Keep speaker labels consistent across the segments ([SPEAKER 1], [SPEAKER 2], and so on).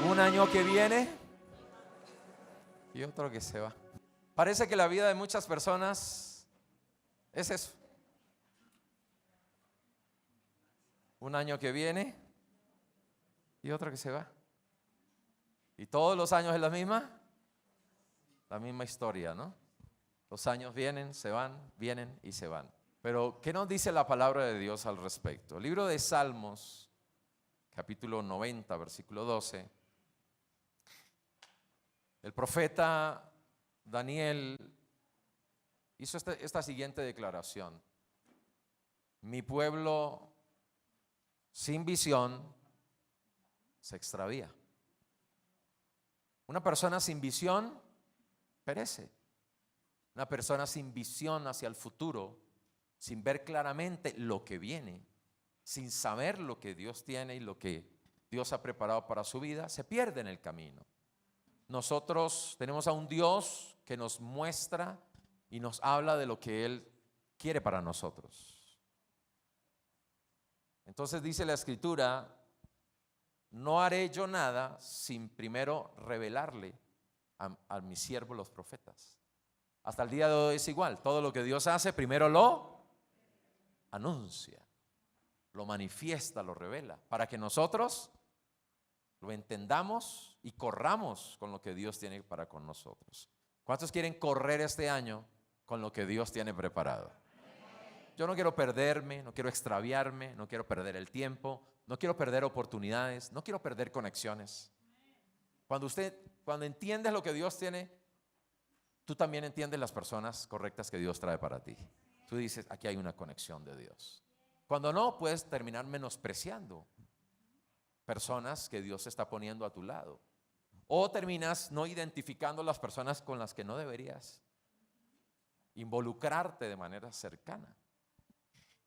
[SPEAKER 1] Un año que viene y otro que se va. Parece que la vida de muchas personas es eso. Un año que viene y otro que se va. Y todos los años es la misma historia, ¿no? Los años vienen, se van, vienen y se van. Pero, ¿qué nos dice la palabra de Dios al respecto? El libro de Salmos, capítulo 90, versículo 12. El profeta Daniel hizo esta siguiente declaración: mi pueblo sin visión se extravía. Una persona sin visión perece. Una persona sin visión hacia el futuro, sin ver claramente lo que viene, sin saber lo que Dios tiene y lo que Dios ha preparado para su vida, se pierde en el camino. Nosotros tenemos a un Dios que nos muestra y nos habla de lo que Él quiere para nosotros. Entonces dice la Escritura: no haré yo nada sin primero revelarle a mis siervos los profetas. Hasta el día de hoy es igual. Todo lo que Dios hace primero lo anuncia, lo manifiesta, lo revela, para que nosotros lo entendamos y corramos con lo que Dios tiene para con nosotros. ¿Cuántos quieren correr este año con lo que Dios tiene preparado? Yo no quiero perderme, no quiero extraviarme, no quiero perder el tiempo, no quiero perder oportunidades, no quiero perder conexiones. Cuando entiendes lo que Dios tiene, tú también entiendes las personas correctas que Dios trae para ti. Tú dices, aquí hay una conexión de Dios. Cuando no, puedes terminar menospreciando personas que Dios está poniendo a tu lado. O terminas no identificando las personas con las que no deberías involucrarte de manera cercana.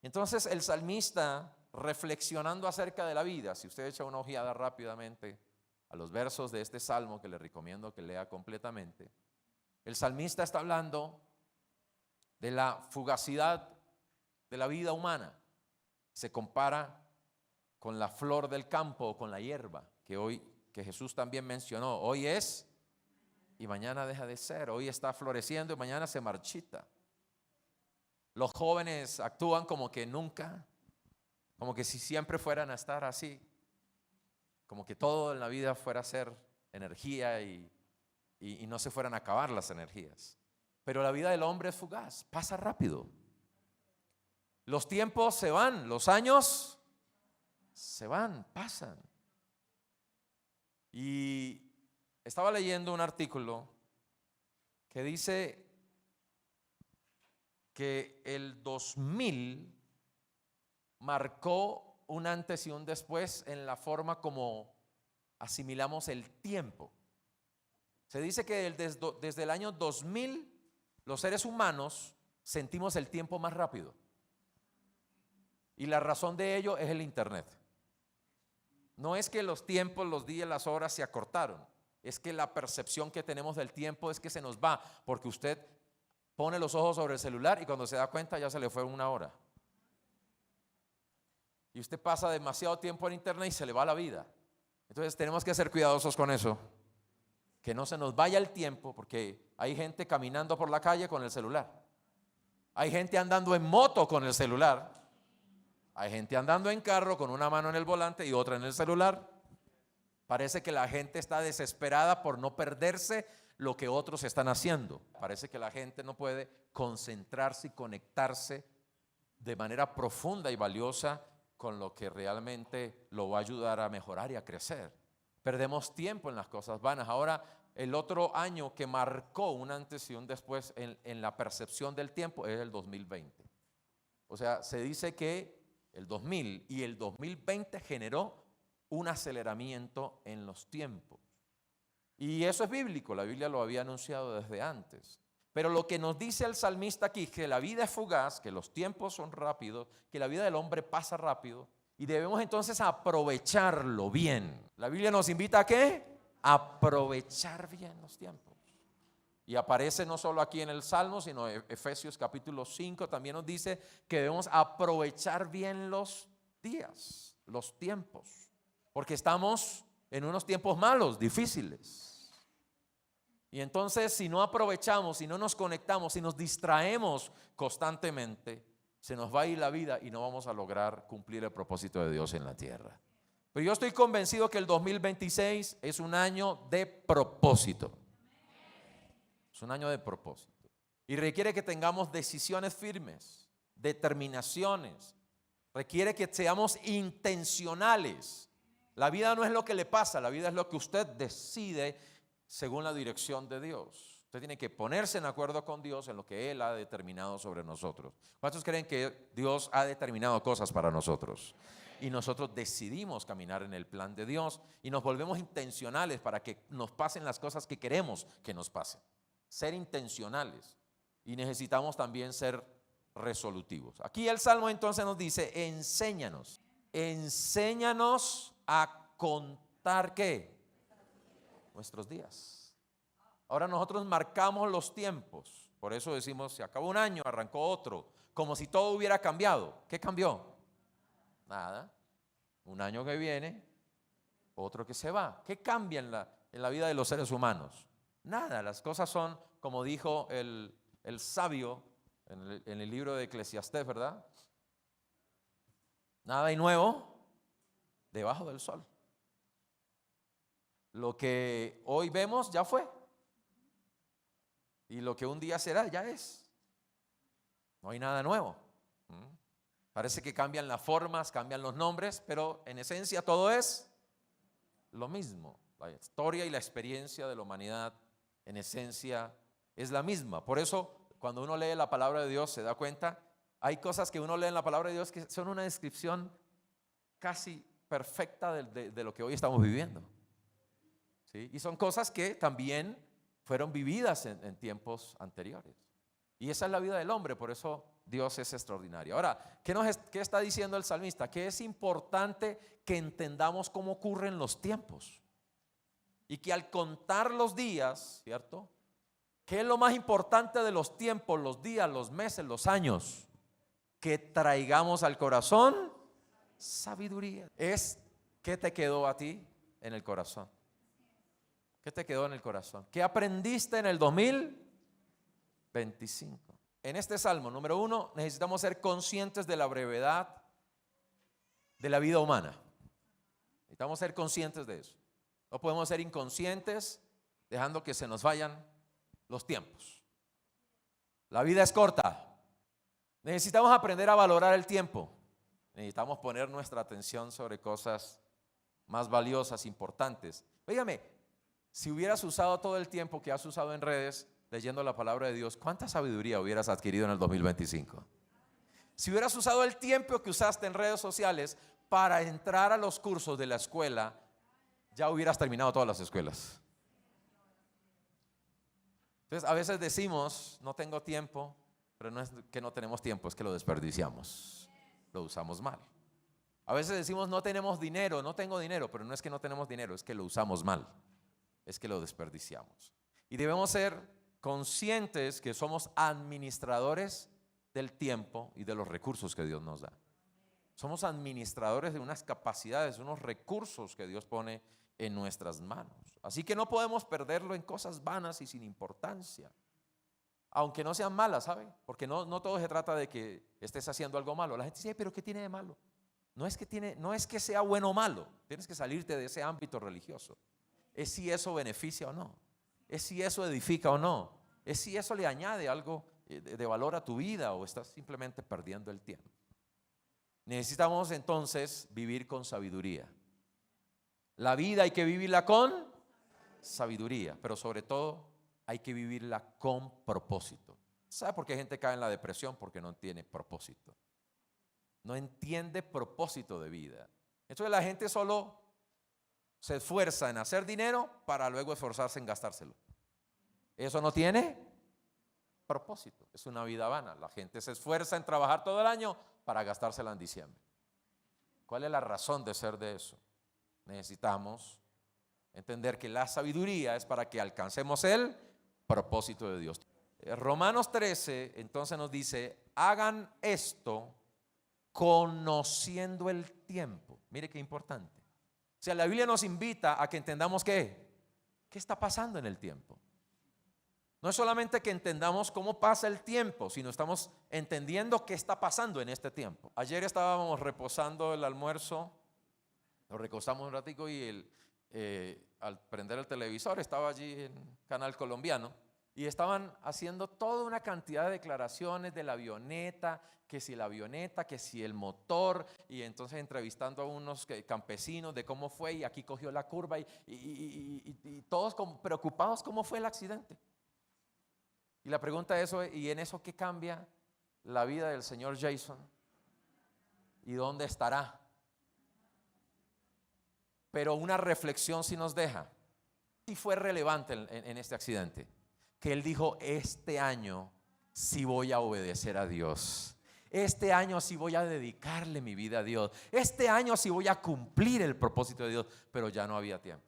[SPEAKER 1] Entonces el salmista, reflexionando acerca de la vida, si usted echa una ojeada rápidamente a los versos de este salmo, que le recomiendo que lea completamente, el salmista está hablando de la fugacidad de la vida humana. Se compara con la flor del campo o con la hierba, que Jesús también mencionó. Hoy es y mañana deja de ser. Hoy está floreciendo y mañana se marchita. Los jóvenes actúan como que nunca, como que si siempre fueran a estar así, como que todo en la vida fuera a ser energía y no se fueran a acabar las energías. Pero la vida del hombre es fugaz, pasa rápido. Los tiempos se van, los años se van, pasan. Y estaba leyendo un artículo que dice que el 2000 marcó un antes y un después en la forma como asimilamos el tiempo. Se dice que desde el año 2000 los seres humanos sentimos el tiempo más rápido. Y la razón de ello es el internet. No es que los tiempos, los días, las horas se acortaron. Es que la percepción que tenemos del tiempo es que se nos va, porque usted pone los ojos sobre el celular y cuando se da cuenta ya se le fue una hora. Y usted pasa demasiado tiempo en internet y se le va la vida. Entonces tenemos que ser cuidadosos con eso. Que no se nos vaya el tiempo, porque hay gente caminando por la calle con el celular. Hay gente andando en moto con el celular. Hay gente andando en carro con una mano en el volante y otra en el celular. Parece que la gente está desesperada por no perderse lo que otros están haciendo. Parece que la gente no puede concentrarse y conectarse de manera profunda y valiosa con lo que realmente lo va a ayudar a mejorar y a crecer. Perdemos tiempo en las cosas vanas. Ahora, el otro año que marcó un antes y un después en la percepción del tiempo es el 2020. O sea, se dice que el 2000 y el 2020 generó un aceleramiento en los tiempos. Y eso es bíblico, la Biblia lo había anunciado desde antes. Pero lo que nos dice el salmista aquí es que la vida es fugaz, que los tiempos son rápidos, que la vida del hombre pasa rápido y debemos entonces aprovecharlo bien. La Biblia nos invita ¿a qué? A aprovechar bien los tiempos. Y aparece no solo aquí en el Salmo, sino en Efesios capítulo 5 también nos dice que debemos aprovechar bien los días, los tiempos. porque estamos en unos tiempos malos, difíciles. Y entonces, si no aprovechamos, si no nos conectamos, si nos distraemos constantemente, se nos va a ir la vida y no vamos a lograr cumplir el propósito de Dios en la tierra. Pero yo estoy convencido que el 2026 es un año de propósito. Es un año de propósito. Y requiere que tengamos decisiones firmes, determinaciones. Requiere que seamos intencionales. La vida no es lo que le pasa, la vida es lo que usted decide según la dirección de Dios. Usted tiene que ponerse en acuerdo con Dios en lo que Él ha determinado sobre nosotros. ¿Cuántos creen que Dios ha determinado cosas para nosotros? Y nosotros decidimos caminar en el plan de Dios y nos volvemos intencionales para que nos pasen las cosas que queremos que nos pasen. Ser intencionales. Y necesitamos también ser resolutivos. Aquí el Salmo entonces nos dice: enséñanos a contar ¿qué? Nuestros días. Ahora nosotros marcamos los tiempos. Por eso decimos, se acabó un año, arrancó otro, como si todo hubiera cambiado. ¿Qué cambió? Nada. Un año que viene, otro que se va. ¿Qué cambia en la vida de los seres humanos? Nada. Las cosas son, como dijo el sabio en el libro de Eclesiastés, ¿verdad? Nada hay nuevo debajo del sol. Lo que hoy vemos ya fue. Y lo que un día será, ya es. No hay nada nuevo. Parece que cambian las formas, cambian los nombres, pero en esencia todo es lo mismo. La historia y la experiencia de la humanidad en esencia es la misma. Por eso, cuando uno lee la palabra de Dios, se da cuenta, hay cosas que uno lee en la palabra de Dios que son una descripción casi perfecta de lo que hoy estamos viviendo. ¿Sí? Y son cosas que también fueron vividas en tiempos anteriores. Y esa es la vida del hombre, por eso Dios es extraordinario. Ahora, ¿qué está diciendo el salmista? Que es importante que entendamos cómo ocurren los tiempos. Y que al contar los días, ¿cierto? ¿Qué es lo más importante de los tiempos, los días, los meses, los años? Que traigamos al corazón sabiduría. ¿Qué te quedó a ti en el corazón? ¿Qué te quedó en el corazón? ¿Qué aprendiste en el 2025? En este salmo, número 1, necesitamos ser conscientes de la brevedad de la vida humana. Necesitamos ser conscientes de eso. No podemos ser inconscientes dejando que se nos vayan los tiempos. La vida es corta. Necesitamos aprender a valorar el tiempo. Necesitamos poner nuestra atención sobre cosas más valiosas, importantes. Óigame, si hubieras usado todo el tiempo que has usado en redes leyendo la palabra de Dios, ¿cuánta sabiduría hubieras adquirido en el 2025? Si hubieras usado el tiempo que usaste en redes sociales para entrar a los cursos de la escuela, ya hubieras terminado todas las escuelas. Entonces, a veces decimos, no tengo tiempo, pero no es que no tenemos tiempo, es que lo desperdiciamos, lo usamos mal. A veces decimos, no tenemos dinero, no tengo dinero, pero no es que no tenemos dinero, es que lo usamos mal. Es que lo desperdiciamos. Y debemos ser conscientes que somos administradores del tiempo y de los recursos que Dios nos da. Somos administradores de unas capacidades, unos recursos que Dios pone en nuestras manos. Así que no podemos perderlo en cosas vanas y sin importancia, aunque no sean malas, ¿sabe? Porque no todo se trata de que estés haciendo algo malo. La gente dice, pero ¿qué tiene de malo? No es que sea bueno o malo. Tienes que salirte de ese ámbito religioso. Es si eso beneficia o no, es si eso edifica o no, es si eso le añade algo de valor a tu vida o estás simplemente perdiendo el tiempo. Necesitamos entonces vivir con sabiduría. La vida hay que vivirla con sabiduría, pero sobre todo hay que vivirla con propósito. ¿Sabe por qué gente cae en la depresión? Porque no tiene propósito, no entiende propósito de vida. Entonces la gente solo se esfuerza en hacer dinero para luego esforzarse en gastárselo. Eso no tiene propósito, es una vida vana. La gente se esfuerza en trabajar todo el año para gastársela en diciembre. ¿Cuál es la razón de ser de eso? Necesitamos entender que la sabiduría es para que alcancemos el propósito de Dios. Romanos 13 entonces nos dice, hagan esto conociendo el tiempo. Mire qué importante. O sea, la Biblia nos invita a que entendamos qué está pasando en el tiempo. No es solamente que entendamos cómo pasa el tiempo, sino estamos entendiendo qué está pasando en este tiempo. Ayer estábamos reposando el almuerzo, nos recostamos un ratico y al prender el televisor estaba allí en Canal Colombiano y estaban haciendo toda una cantidad de declaraciones de la avioneta, que si la avioneta, que si el motor, y entonces entrevistando a unos campesinos de cómo fue, y aquí cogió la curva y todos como preocupados cómo fue el accidente. Y la pregunta es, ¿y en eso qué cambia la vida del señor Jason? ¿Y dónde estará? Pero una reflexión sí nos deja. Sí fue relevante en este accidente, que él dijo: este año sí voy a obedecer a Dios. Este año sí voy a dedicarle mi vida a Dios. Este año sí voy a cumplir el propósito de Dios. Pero ya no había tiempo.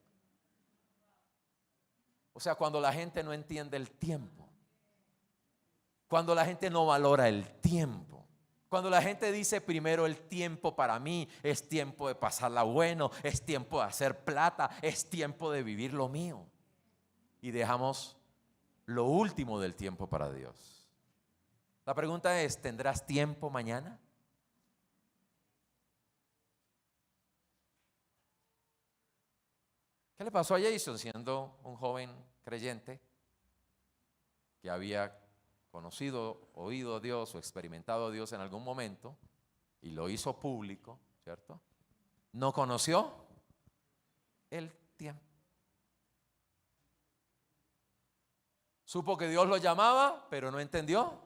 [SPEAKER 1] O sea, cuando la gente no entiende el tiempo, cuando la gente no valora el tiempo, cuando la gente dice primero el tiempo para mí, es tiempo de pasarla bueno, es tiempo de hacer plata, es tiempo de vivir lo mío, y dejamos lo último del tiempo para Dios. La pregunta es: ¿tendrás tiempo mañana? ¿Qué le pasó a Jason siendo un joven creyente que había conocido, oído a Dios o experimentado a Dios en algún momento y lo hizo público, ¿cierto? No conoció el tiempo. Supo que Dios lo llamaba, pero no entendió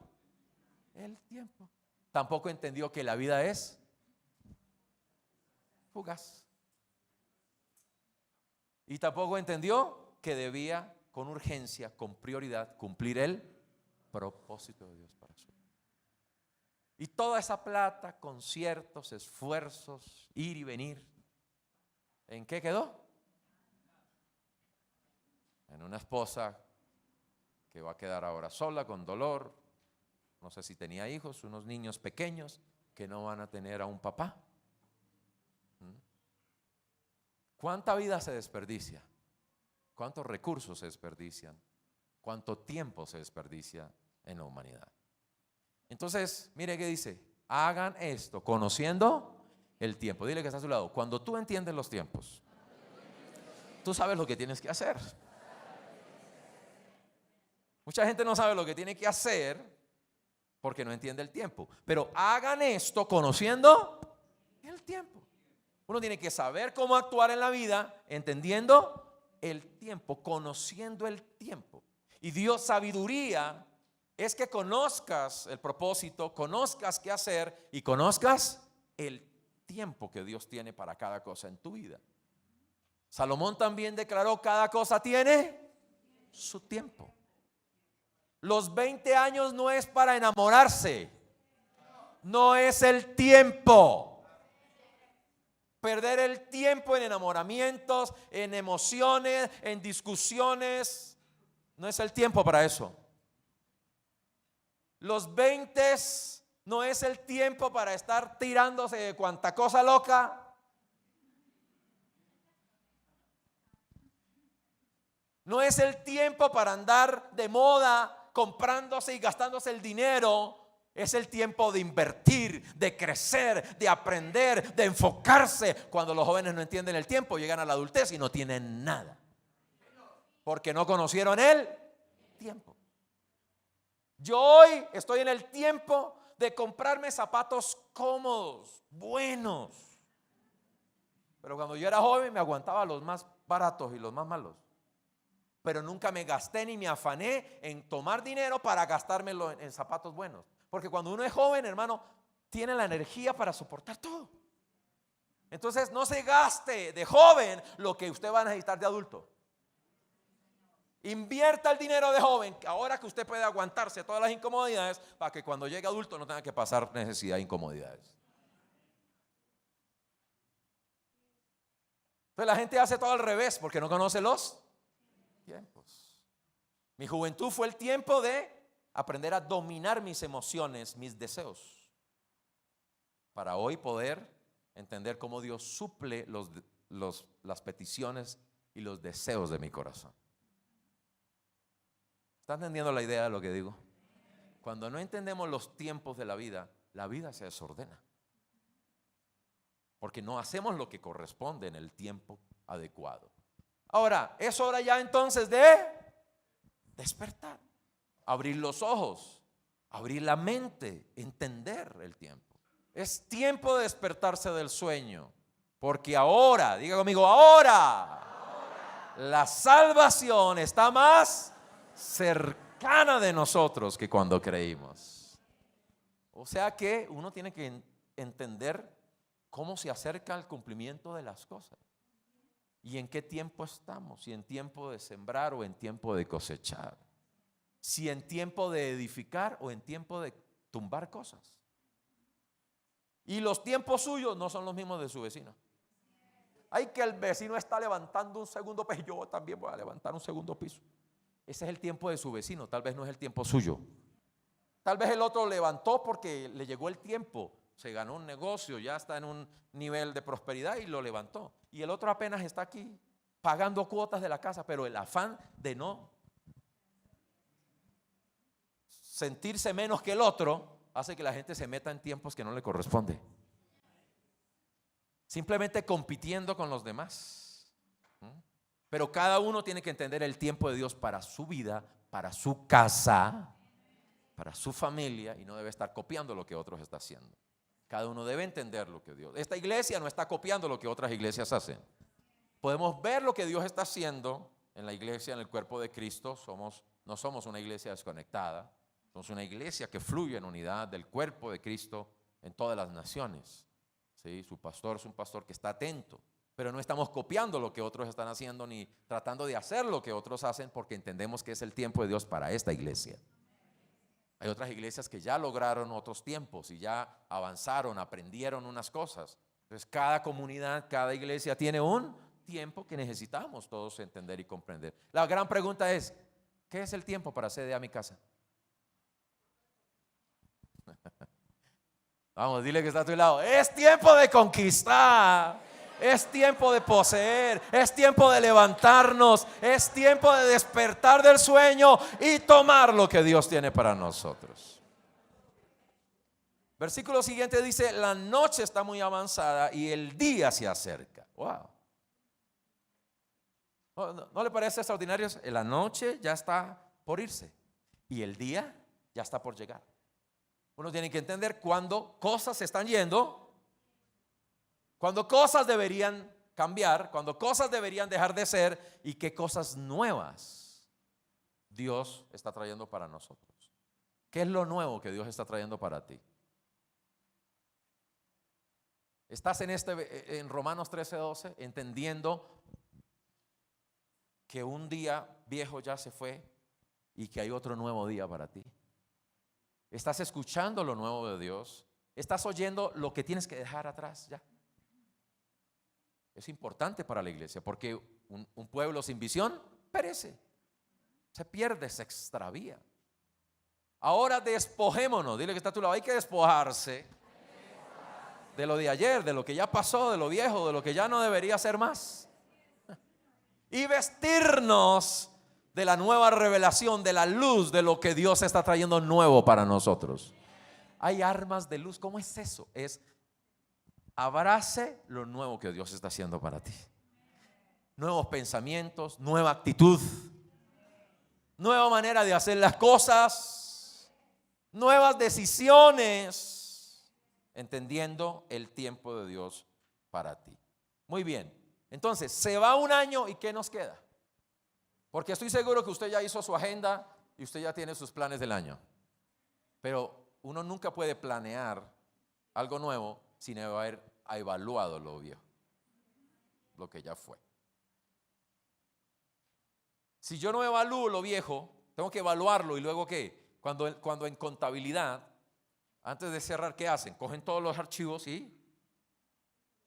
[SPEAKER 1] el tiempo. Tampoco entendió que la vida es fugaz. Y tampoco entendió que debía con urgencia, con prioridad, cumplir el propósito de Dios para su vida. Y toda esa plata, conciertos, esfuerzos, ir y venir, ¿en qué quedó? En una esposa que va a quedar ahora sola, con dolor. No sé si tenía hijos, unos niños pequeños que no van a tener a un papá. ¿Cuánta vida se desperdicia? ¿Cuántos recursos se desperdician? ¿Cuánto tiempo se desperdicia en la humanidad? Entonces, mire qué dice: hagan esto conociendo el tiempo. Dile que está a su lado: cuando tú entiendes los tiempos, tú sabes lo que tienes que hacer. Mucha gente no sabe lo que tiene que hacer porque no entiende el tiempo. Pero hagan esto conociendo el tiempo. Uno tiene que saber cómo actuar en la vida entendiendo el tiempo, conociendo el tiempo. Y Dios, sabiduría es que conozcas el propósito, conozcas qué hacer y conozcas el tiempo que Dios tiene para cada cosa en tu vida. Salomón también declaró: cada cosa tiene su tiempo. Los 20 años no es para enamorarse, no es el tiempo. Perder el tiempo en enamoramientos, en emociones, en discusiones, no es el tiempo para eso. Los 20 no es el tiempo para estar tirándose de cuanta cosa loca. No es el tiempo para andar de moda, comprándose y gastándose el dinero. Es el tiempo de invertir, de crecer, de aprender, de enfocarse. Cuando los jóvenes no entienden el tiempo, llegan a la adultez y no tienen nada, porque no conocieron el tiempo. Yo hoy estoy en el tiempo de comprarme zapatos cómodos, buenos. Pero cuando yo era joven me aguantaba los más baratos y los más malos. Pero nunca me gasté ni me afané en tomar dinero para gastármelo en zapatos buenos. Porque cuando uno es joven, hermano, tiene la energía para soportar todo. Entonces no se gaste de joven lo que usted va a necesitar de adulto. Invierta el dinero de joven, ahora que usted puede aguantarse todas las incomodidades, para que cuando llegue adulto no tenga que pasar necesidad e incomodidades. Entonces la gente hace todo al revés porque no conoce los tiempos. Mi juventud fue el tiempo de aprender a dominar mis emociones, mis deseos, para hoy poder entender cómo Dios suple las peticiones y los deseos de mi corazón. ¿Está entendiendo la idea de lo que digo? Cuando no entendemos los tiempos de la vida se desordena. Porque no hacemos lo que corresponde en el tiempo adecuado. Ahora, es hora ya entonces de despertar, abrir los ojos, abrir la mente, entender el tiempo. Es tiempo de despertarse del sueño, porque ahora, diga conmigo, ahora, la salvación está más cercana de nosotros que cuando creímos. O sea que uno tiene que entender cómo se acerca al cumplimiento de las cosas y en qué tiempo estamos, si en tiempo de sembrar o en tiempo de cosechar, si en tiempo de edificar o en tiempo de tumbar cosas. Y los tiempos suyos no son los mismos de su vecino. Hay que el vecino está levantando un segundo piso, yo también voy a levantar un segundo piso. Ese es el tiempo de su vecino, tal vez no es el tiempo suyo. Tal vez el otro levantó porque le llegó el tiempo, se ganó un negocio, ya está en un nivel de prosperidad y lo levantó. Y el otro apenas está aquí pagando cuotas de la casa, pero el afán de no sentirse menos que el otro hace que la gente se meta en tiempos que no le corresponde. Simplemente compitiendo con los demás. Pero cada uno tiene que entender el tiempo de Dios para su vida, para su casa, para su familia, y no debe estar copiando lo que otros están haciendo. Cada uno debe entender lo que Dios. Esta iglesia no está copiando lo que otras iglesias hacen. Podemos ver lo que Dios está haciendo en la iglesia, en el cuerpo de Cristo. No somos una iglesia desconectada. Somos una iglesia que fluye en unidad del cuerpo de Cristo en todas las naciones. ¿Sí? Su pastor es un pastor que está atento, pero no estamos copiando lo que otros están haciendo ni tratando de hacer lo que otros hacen, porque entendemos que es el tiempo de Dios para esta iglesia. Hay otras iglesias que ya lograron otros tiempos y ya avanzaron, aprendieron unas cosas. Entonces cada comunidad, cada iglesia tiene un tiempo que necesitamos todos entender y comprender. La gran pregunta es, ¿qué es el tiempo para hacer a mi casa? Vamos, dile que está a tu lado. Es tiempo de conquistar. Es tiempo de poseer. Es tiempo de levantarnos. Es tiempo de despertar del sueño y tomar lo que Dios tiene para nosotros. Versículo siguiente dice: la noche está muy avanzada y el día se acerca. Wow. ¿No le parece extraordinario? La noche ya está por irse y el día ya está por llegar. Uno tiene que entender cuándo cosas se están yendo, cuándo cosas deberían cambiar, cuándo cosas deberían dejar de ser y qué cosas nuevas Dios está trayendo para nosotros. ¿Qué es lo nuevo que Dios está trayendo para ti? Estás en Romanos 13:12 entendiendo que un día viejo ya se fue y que hay otro nuevo día para ti. Estás escuchando lo nuevo de Dios. Estás oyendo lo que tienes que dejar atrás ya. Es importante para la iglesia porque un pueblo sin visión perece, se pierde, se extravía. Ahora despojémonos. Dile que está a tu lado. Hay que despojarse de lo de ayer, de lo que ya pasó, de lo viejo, de lo que ya no debería ser más, y vestirnos de la nueva revelación, de la luz, de lo que Dios está trayendo nuevo para nosotros. Hay armas de luz. ¿Cómo es eso? Es abrace lo nuevo que Dios está haciendo para ti. Nuevos pensamientos, nueva actitud, nueva manera de hacer las cosas, nuevas decisiones, entendiendo el tiempo de Dios para ti. Muy bien. Entonces, se va un año y ¿qué nos queda? Porque estoy seguro que usted ya hizo su agenda y usted ya tiene sus planes del año. Pero uno nunca puede planear algo nuevo sin haber evaluado lo viejo, lo que ya fue. Si yo no evalúo lo viejo, tengo que evaluarlo. ¿Y luego qué? Cuando en contabilidad, antes de cerrar, ¿qué hacen? Cogen todos los archivos y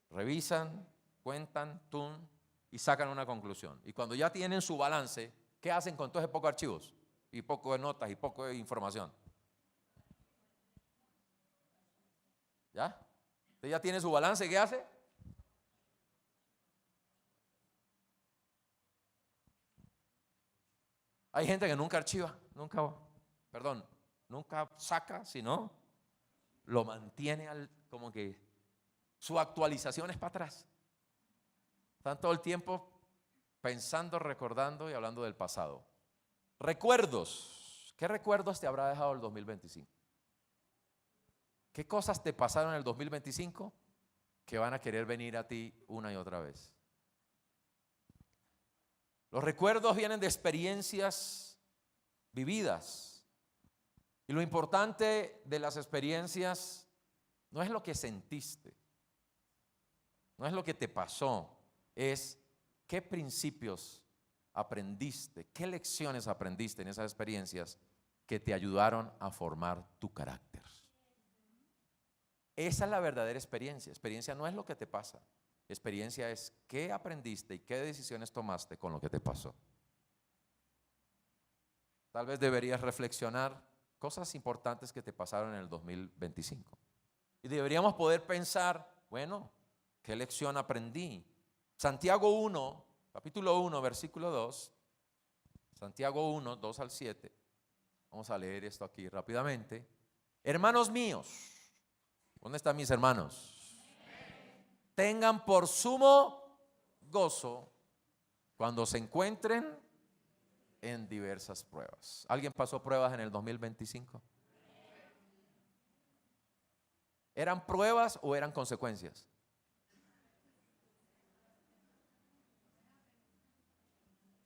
[SPEAKER 1] revisan, cuentan, y sacan una conclusión. Y cuando ya tienen su balance, ¿qué hacen con todos esos pocos archivos? Y poco de notas y poco de información. ¿Ya? Usted ya tiene su balance, ¿qué hace? Hay gente que nunca archiva, nunca saca, sino lo mantiene como que su actualización es para atrás. Están todo el tiempo pensando, recordando y hablando del pasado. Recuerdos. ¿Qué recuerdos te habrá dejado el 2025? ¿Qué cosas te pasaron en el 2025 que van a querer venir a ti una y otra vez? Los recuerdos vienen de experiencias vividas. Y lo importante de las experiencias no es lo que sentiste, no es lo que te pasó, es qué principios aprendiste, qué lecciones aprendiste en esas experiencias que te ayudaron a formar tu carácter. Esa es la verdadera experiencia. Experiencia no es lo que te pasa. Experiencia es qué aprendiste y qué decisiones tomaste con lo que te pasó. Tal vez deberías reflexionar cosas importantes que te pasaron en el 2025. Y deberíamos poder pensar, bueno, ¿qué lección aprendí? Santiago 1, capítulo 1, versículo 2. Santiago 1, 2 al 7. Vamos a leer esto aquí rápidamente. Hermanos míos, ¿dónde están mis hermanos? Tengan por sumo gozo cuando se encuentren en diversas pruebas. ¿Alguien pasó pruebas en el 2025? ¿Eran pruebas o eran consecuencias?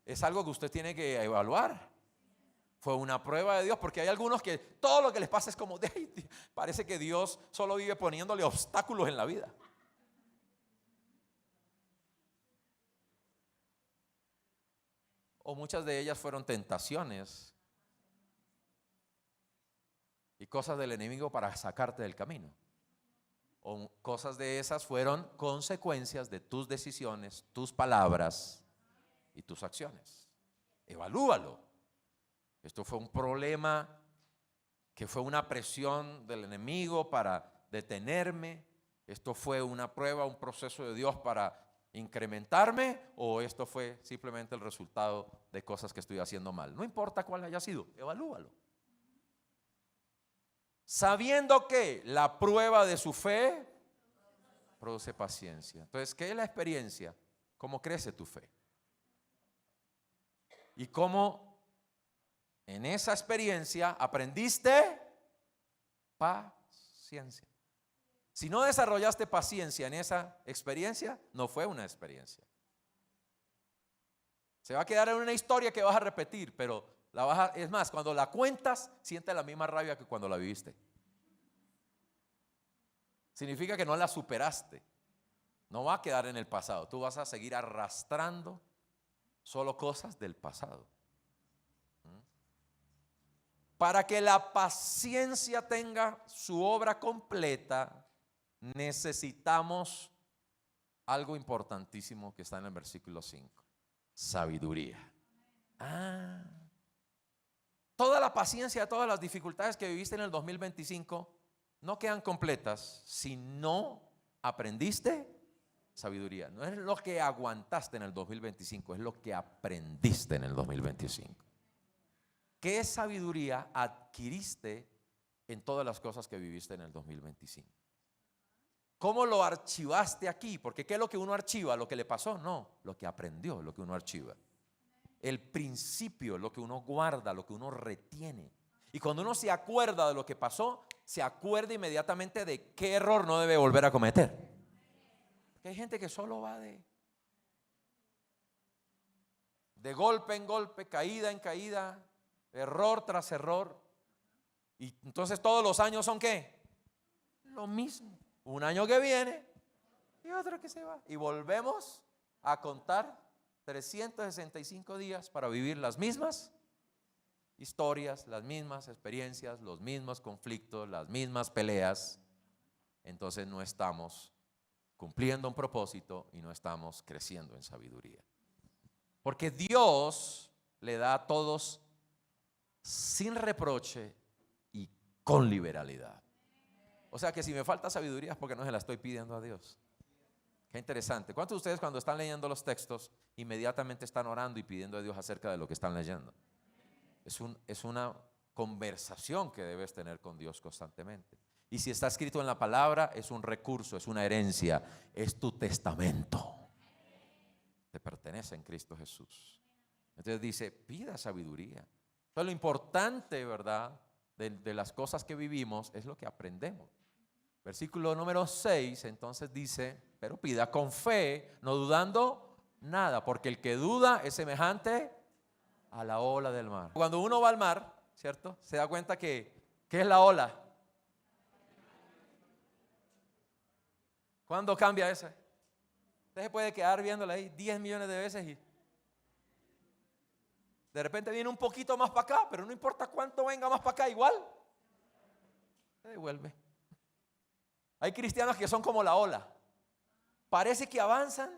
[SPEAKER 1] Es algo que usted tiene que evaluar. Fue una prueba de Dios, porque hay algunos que todo lo que les pasa es como, parece que Dios solo vive poniéndole obstáculos en la vida. O muchas de ellas fueron tentaciones y cosas del enemigo para sacarte del camino. O cosas de esas fueron consecuencias de tus decisiones, tus palabras y tus acciones. Evalúalo. Esto fue un problema que fue una presión del enemigo para detenerme. Esto fue una prueba, un proceso de Dios para incrementarme, o esto fue simplemente el resultado de cosas que estoy haciendo mal. No importa cuál haya sido, evalúalo. Sabiendo que la prueba de su fe produce paciencia. Entonces, ¿qué es la experiencia? ¿Cómo crece tu fe? Y cómo en esa experiencia aprendiste paciencia. Si no desarrollaste paciencia en esa experiencia, no fue una experiencia. Se va a quedar en una historia que vas a repetir, pero es más, cuando la cuentas, sientes la misma rabia que cuando la viviste. Significa que no la superaste. No va a quedar en el pasado. Tú vas a seguir arrastrando solo cosas del pasado. Para que la paciencia tenga su obra completa, necesitamos algo importantísimo que está en el versículo 5. Sabiduría. Toda la paciencia, todas las dificultades que viviste en el 2025 no quedan completas si no aprendiste sabiduría. No es lo que aguantaste en el 2025, es lo que aprendiste en el 2025. ¿Qué sabiduría adquiriste en todas las cosas que viviste en el 2025? ¿Cómo lo archivaste aquí? Porque ¿qué es lo que uno archiva? ¿Lo que le pasó? No, lo que aprendió, lo que uno archiva. El principio, lo que uno guarda, lo que uno retiene. Y cuando uno se acuerda de lo que pasó, se acuerda inmediatamente de qué error no debe volver a cometer. Porque hay gente que solo va de golpe en golpe, caída en caída, error tras error. Y entonces todos los años son ¿qué? Lo mismo. Un año que viene y otro que se va. Y volvemos a contar 365 días para vivir las mismas historias, las mismas experiencias, los mismos conflictos, las mismas peleas. Entonces no estamos cumpliendo un propósito y no estamos creciendo en sabiduría. Porque Dios le da a todos sin reproche y con liberalidad. O sea que si me falta sabiduría es porque no se la estoy pidiendo a Dios. Qué interesante. ¿Cuántos de ustedes cuando están leyendo los textos inmediatamente están orando y pidiendo a Dios acerca de lo que están leyendo? es una conversación que debes tener con Dios constantemente. Y si está escrito en la palabra, es un recurso, es una herencia, es tu testamento. Te pertenece en Cristo Jesús. Entonces dice, pida sabiduría. Entonces lo importante, ¿verdad?, de las cosas que vivimos es lo que aprendemos. Versículo número 6, entonces dice, pero pida con fe, no dudando nada, porque el que duda es semejante a la ola del mar. Cuando uno va al mar, ¿cierto?, se da cuenta que, ¿qué es la ola? ¿Cuándo cambia eso? Usted se puede quedar viéndola ahí 10 millones de veces y de repente viene un poquito más para acá, pero no importa cuánto venga más para acá, igual se devuelve. Hay cristianos que son como la ola. Parece que avanzan.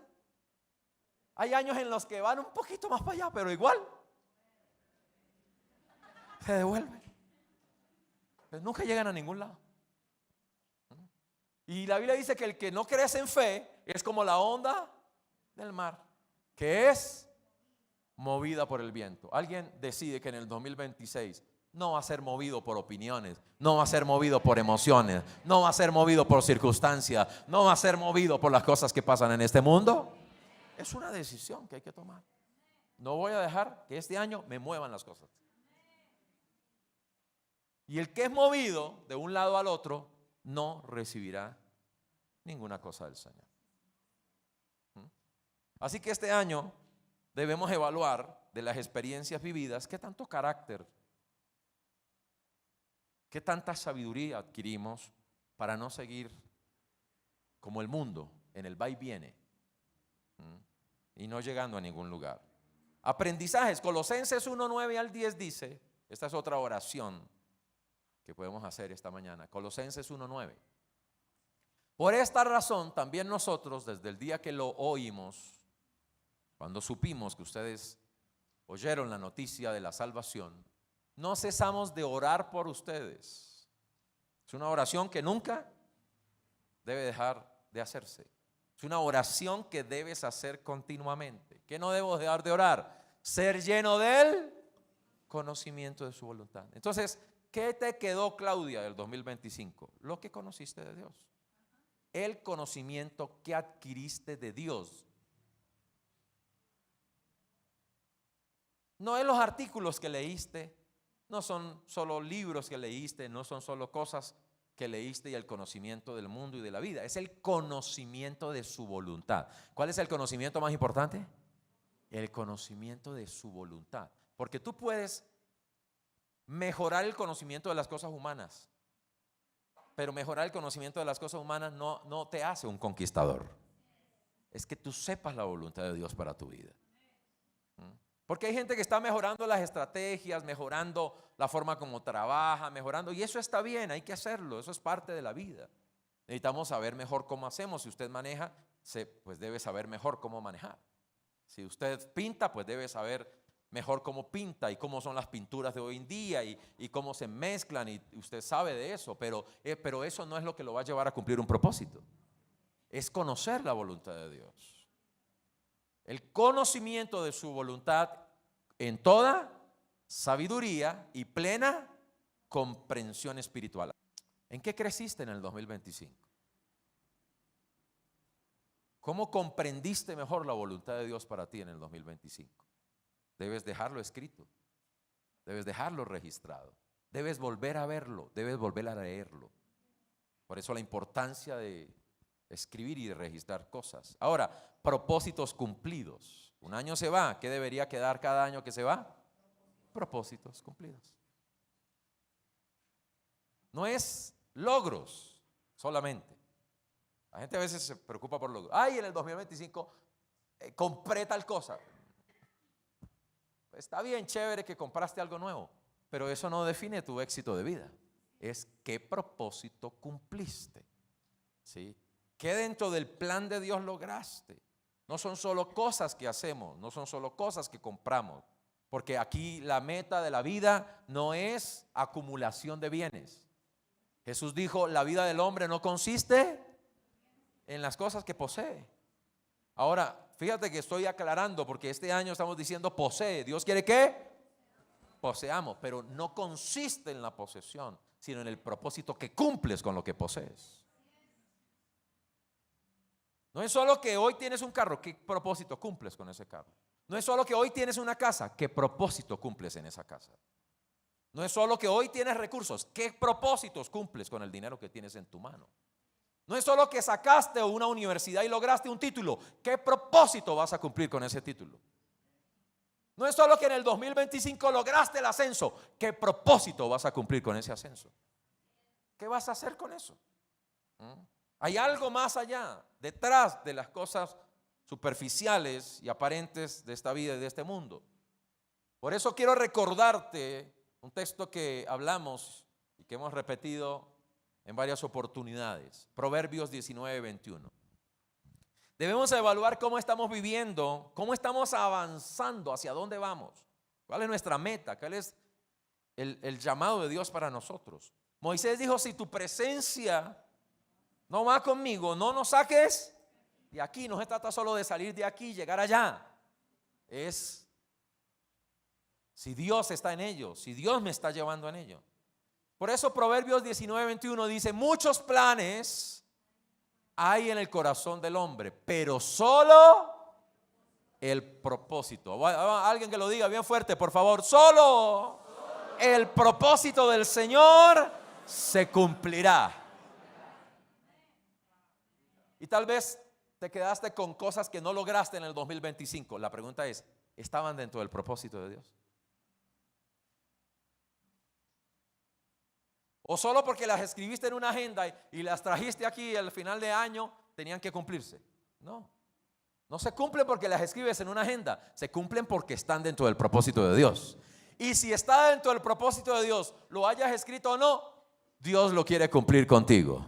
[SPEAKER 1] Hay años en los que van un poquito más para allá, pero igual se devuelven. Pues nunca llegan a ningún lado. Y la Biblia dice que el que no crece en fe es como la onda del mar, que es movida por el viento. Alguien decide que en el 2026 no va a ser movido por opiniones, no va a ser movido por emociones, no va a ser movido por circunstancias, no va a ser movido por las cosas que pasan en este mundo. Es una decisión que hay que tomar. No voy a dejar que este año me muevan las cosas. Y el que es movido de un lado al otro no recibirá ninguna cosa del Señor. Así que este año debemos evaluar de las experiencias vividas qué tanto carácter, qué tanta sabiduría adquirimos para no seguir como el mundo en el va y viene y no llegando a ningún lugar. Aprendizajes, Colosenses 1:9 al 10 dice, esta es otra oración que podemos hacer esta mañana, Colosenses 1:9. Por esta razón también nosotros desde el día que lo oímos, cuando supimos que ustedes oyeron la noticia de la salvación, no cesamos de orar por ustedes. Es una oración que nunca debe dejar de hacerse. Es una oración que debes hacer continuamente. ¿Qué no debo dejar de orar? Ser lleno del conocimiento de su voluntad. Entonces, ¿qué te quedó, Claudia, del 2025? Lo que conociste de Dios. El conocimiento que adquiriste de Dios. No es los artículos que leíste, no son solo libros que leíste, no son solo cosas que leíste y el conocimiento del mundo y de la vida. Es el conocimiento de su voluntad. ¿Cuál es el conocimiento más importante? El conocimiento de su voluntad. Porque tú puedes mejorar el conocimiento de las cosas humanas, pero mejorar el conocimiento de las cosas humanas no te hace un conquistador. Es que tú sepas la voluntad de Dios para tu vida. Porque hay gente que está mejorando las estrategias, mejorando la forma como trabaja, mejorando, y eso está bien, hay que hacerlo, eso es parte de la vida. Necesitamos saber mejor cómo hacemos. Si usted maneja, pues debe saber mejor cómo manejar. Si usted pinta, pues debe saber mejor cómo pinta y cómo son las pinturas de hoy en día y cómo se mezclan, y usted sabe de eso, pero eso no es lo que lo va a llevar a cumplir un propósito. Es conocer la voluntad de Dios. El conocimiento de su voluntad en toda sabiduría y plena comprensión espiritual. ¿En qué creciste en el 2025? ¿Cómo comprendiste mejor la voluntad de Dios para ti en el 2025? Debes dejarlo escrito, debes dejarlo registrado, debes volver a verlo, debes volver a leerlo. Por eso la importancia de escribir y de registrar cosas. Ahora, propósitos cumplidos. Un año se va, ¿qué debería quedar cada año que se va? Propósitos cumplidos. No es logros solamente. La gente a veces se preocupa por logros. Ay, en el 2025 compré tal cosa. Está bien, chévere que compraste algo nuevo, pero eso no define tu éxito de vida. Es qué propósito cumpliste. ¿Sí? ¿Qué dentro del plan de Dios lograste? No son solo cosas que hacemos, no son solo cosas que compramos, porque aquí la meta de la vida no es acumulación de bienes. Jesús dijo, la vida del hombre no consiste en las cosas que posee. Ahora, fíjate que estoy aclarando, porque este año estamos diciendo posee. ¿Dios quiere qué? poseamos, pero no consiste en la posesión, sino en el propósito que cumples con lo que posees. No es solo que hoy tienes un carro, ¿qué propósito cumples con ese carro? No es solo que hoy tienes una casa, ¿qué propósito cumples en esa casa? No es solo que hoy tienes recursos, ¿qué propósitos cumples con el dinero que tienes en tu mano? No es solo que sacaste una universidad y lograste un título, ¿qué propósito vas a cumplir con ese título? No es solo que en el 2025 lograste el ascenso, ¿qué propósito vas a cumplir con ese ascenso? ¿Qué vas a hacer con eso? Hay algo más allá, detrás de las cosas superficiales y aparentes de esta vida y de este mundo. Por eso quiero recordarte un texto que hablamos y que hemos repetido en varias oportunidades. Proverbios 19:21. Debemos evaluar cómo estamos viviendo, cómo estamos avanzando, hacia dónde vamos, cuál es nuestra meta, cuál es el llamado de Dios para nosotros. Moisés dijo: si tu presencia no va conmigo, no nos saques de aquí. No se trata solo de salir de aquí y llegar allá. Es si Dios está en ello, si Dios me está llevando en ello. Por eso Proverbios 19:21 dice: muchos planes hay en el corazón del hombre, pero solo el propósito. Alguien que lo diga bien fuerte, por favor. Solo el propósito del Señor se cumplirá. Y tal vez te quedaste con cosas que no lograste en el 2025. La pregunta es: ¿estaban dentro del propósito de Dios? O solo porque las escribiste en una agenda y las trajiste aquí al final de año tenían que cumplirse. No, no se cumplen porque las escribes en una agenda, se cumplen porque están dentro del propósito de Dios. Y si está dentro del propósito de Dios, lo hayas escrito o no, Dios lo quiere cumplir contigo.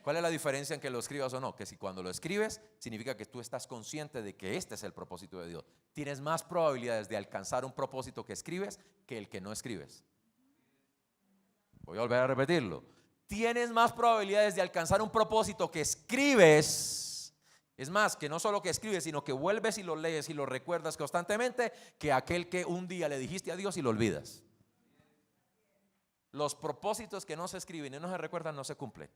[SPEAKER 1] ¿Cuál es la diferencia en que lo escribas o no? Que si cuando lo escribes significa que tú estás consciente de que este es el propósito de Dios. Tienes más probabilidades de alcanzar un propósito que escribes que el que no escribes. Voy a volver a repetirlo. Tienes más probabilidades de alcanzar un propósito que escribes. Es más, que no solo que escribes, sino que vuelves y lo lees y lo recuerdas constantemente, que aquel que un día le dijiste a Dios y lo olvidas. Los propósitos que no se escriben y no se recuerdan no se cumplen.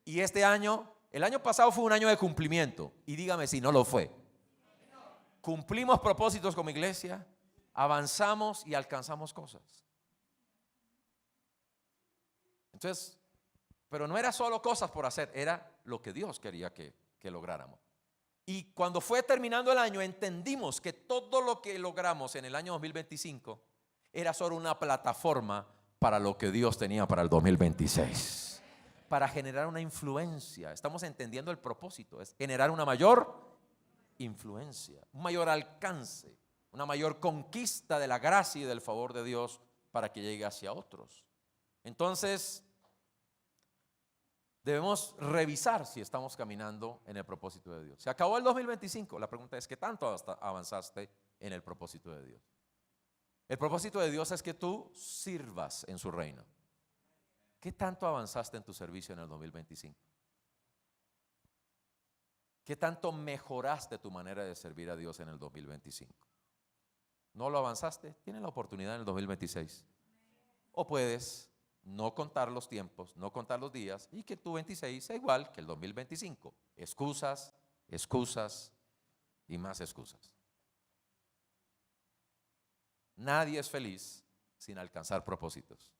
[SPEAKER 1] Y este año, el año pasado fue un año de cumplimiento. Y dígame si no lo fue. Cumplimos propósitos como iglesia, avanzamos y alcanzamos cosas. Entonces, pero no era solo cosas por hacer, era lo que Dios quería que lográramos. Y cuando fue terminando el año, entendimos que todo lo que logramos en el año 2025 era solo una plataforma para lo que Dios tenía para el 2026. Para generar una influencia. Estamos entendiendo el propósito, es generar una mayor influencia, un mayor alcance, una mayor conquista de la gracia y del favor de Dios para que llegue hacia otros. Entonces, debemos revisar si estamos caminando en el propósito de Dios. Se acabó el 2025. La pregunta es: ¿qué tanto avanzaste en el propósito de Dios? El propósito de Dios es que tú sirvas en su reino. ¿Qué tanto avanzaste en tu servicio en el 2025? ¿Qué tanto mejoraste tu manera de servir a Dios en el 2025? ¿No lo avanzaste? Tienes la oportunidad en el 2026. O puedes no contar los tiempos, no contar los días y que tu 26 sea igual que el 2025. Excusas, excusas y más excusas. Nadie es feliz sin alcanzar propósitos.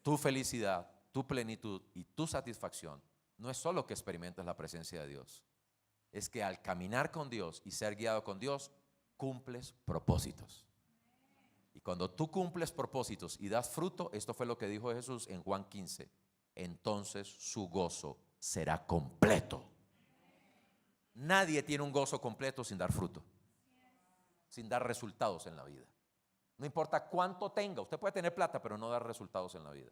[SPEAKER 1] Tu felicidad, tu plenitud y tu satisfacción no es solo que experimentes la presencia de Dios, es que al caminar con Dios y ser guiado con Dios, cumples propósitos. Y cuando tú cumples propósitos y das fruto, esto fue lo que dijo Jesús en Juan 15, entonces su gozo será completo. Nadie tiene un gozo completo sin dar fruto, sin dar resultados en la vida. No importa cuánto tenga, usted puede tener plata pero no dar resultados en la vida.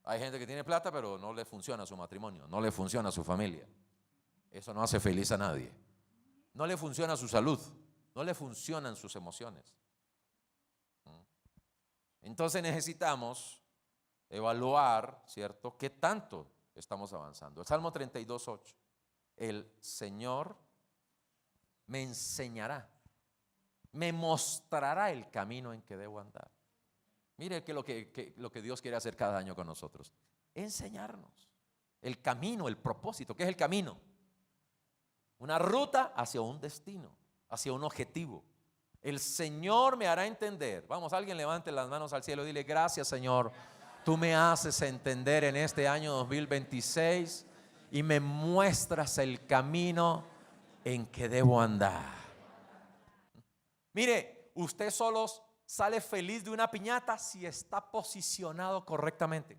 [SPEAKER 1] Hay gente que tiene plata pero no le funciona su matrimonio, no le funciona su familia. Eso no hace feliz a nadie. No le funciona su salud, no le funcionan sus emociones. Entonces necesitamos evaluar, ¿cierto?, qué tanto estamos avanzando. El Salmo 32:8. El Señor me enseñará me mostrará el camino en que debo andar. Mire que lo que Dios quiere hacer cada año con nosotros, enseñarnos el camino, el propósito. ¿Qué es el camino? Una ruta hacia un destino, hacia un objetivo. El Señor me hará entender. Vamos, alguien levante las manos al cielo y dile: gracias, Señor, tú me haces entender en este año 2026 y me muestras el camino en que debo andar. Mire, usted solo sale feliz de una piñata si está posicionado correctamente.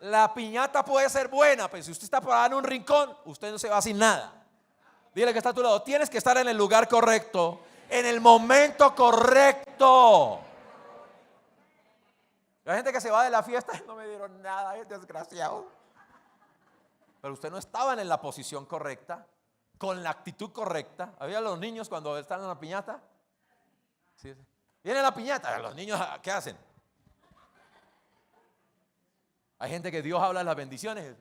[SPEAKER 1] La piñata puede ser buena, pero si usted está parado en un rincón, usted no se va sin nada. Dile que está a tu lado: tienes que estar en el lugar correcto, en el momento correcto. La gente que se va de la fiesta: no me dieron nada, es desgraciado. Pero usted no estaba en la posición correcta, con la actitud correcta. ¿Había los niños cuando están en la piñata? Sí. Viene la piñata, los niños, ¿qué hacen? Hay gente que Dios habla de las bendiciones,